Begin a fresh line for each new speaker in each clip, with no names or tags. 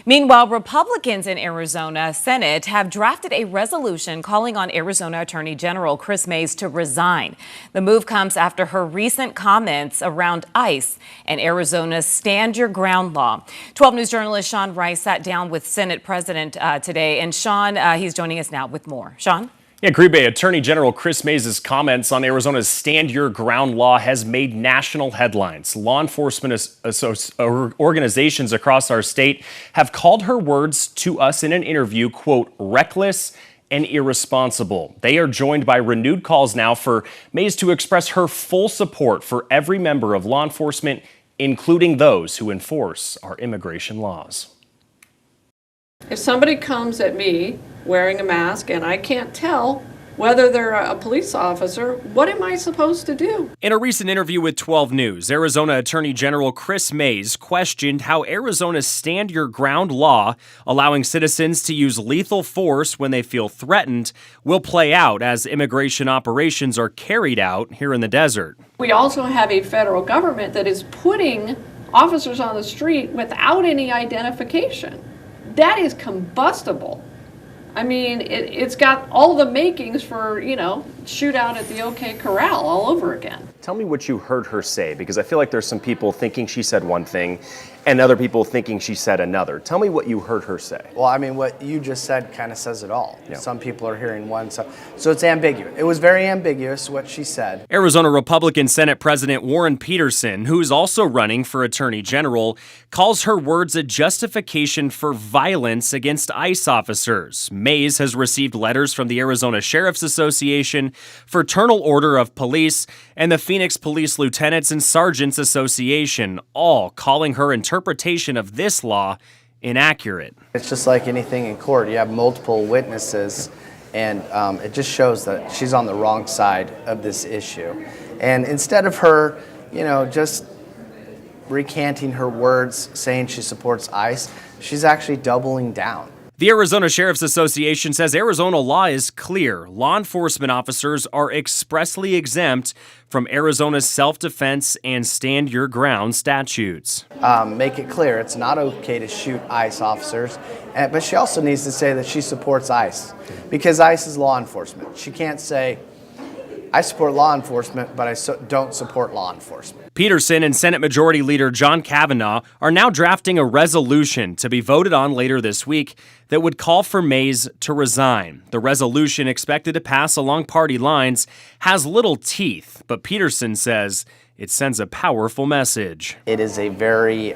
Meanwhile, Republicans in Arizona Senate have drafted a resolution calling on Arizona Attorney General Kris Mayes to resign. The move comes after her recent comments around ICE and Arizona's Stand Your Ground law. 12 News journalist Sean Rice sat down with Senate President today, and Sean, he's joining us now with more. Sean?
Yeah, Green Bay Attorney General Kris Mayes' comments on Arizona's Stand Your Ground law has made national headlines. Law enforcement organizations across our state have called her words to us in an interview, quote, reckless and irresponsible. They are joined by renewed calls now for Mayes to express her full support for every member of law enforcement, including those who enforce our immigration laws.
If somebody comes at me wearing a mask and I can't tell whether they're a police officer, what am I supposed to do?
In a recent interview with 12 News, Arizona Attorney General Kris Mayes questioned how Arizona's Stand Your Ground law, allowing citizens to use lethal force when they feel threatened, will play out as immigration operations are carried out here in the desert.
We also have a federal government that is putting officers on the street without any identification. That is combustible. I mean, it's got all the makings for, shootout at the OK Corral all over again.
Tell me what you heard her say, because I feel like there's some people thinking she said one thing and other people thinking she said another. Tell me what you heard her say.
Well, I mean, what you just said kind of says it all.
Yeah.
Some people are hearing one, so it's ambiguous. It was very ambiguous what she said.
Arizona Republican Senate President Warren Petersen, who is also running for Attorney General, calls her words a justification for violence against ICE officers. Mayes has received letters from the Arizona Sheriff's Association, Fraternal Order of Police, and the Phoenix Police Lieutenants and Sergeants Association, all calling her interpretation of this law inaccurate.
It's just like anything in court. You have multiple witnesses, and it just shows that she's on the wrong side of this issue. And instead of her, just recanting her words, saying she supports ICE, she's actually doubling down.
The Arizona Sheriff's Association says Arizona law is clear. Law enforcement officers are expressly exempt from Arizona's self-defense and Stand Your Ground statutes.
Make it clear it's not okay to shoot ICE officers, but she also needs to say that she supports ICE, because ICE is law enforcement. She can't say, I support law enforcement, but I don't support law enforcement.
Petersen and Senate Majority Leader John Kavanaugh are now drafting a resolution to be voted on later this week that would call for Mayes to resign. The resolution, expected to pass along party lines, has little teeth, but Petersen says it sends a powerful message.
It is a very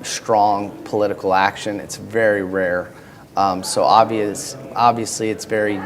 strong political action. It's very rare. So obviously it's very,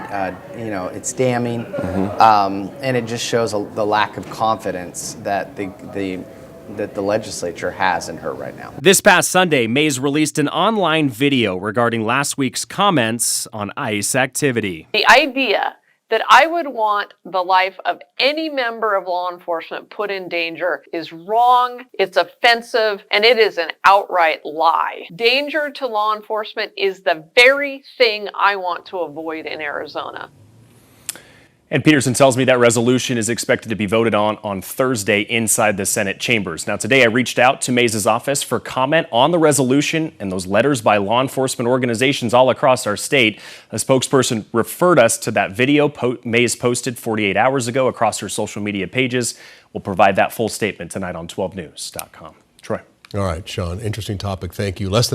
it's damning, and it just shows the lack of confidence that the legislature has in her right now.
This past Sunday, Mayes released an online video regarding last week's comments on ICE activity.
The idea that I would want the life of any member of law enforcement put in danger is wrong, it's offensive, and it is an outright lie. Danger to law enforcement is the very thing I want to avoid in Arizona.
And Petersen tells me that resolution is expected to be voted on Thursday inside the Senate chambers. Now, today I reached out to Mayes' office for comment on the resolution and those letters by law enforcement organizations all across our state. A spokesperson referred us to that video Mayes posted 48 hours ago across her social media pages. We'll provide that full statement tonight on 12news.com. Troy.
All right, Sean, interesting topic. Thank you. Less than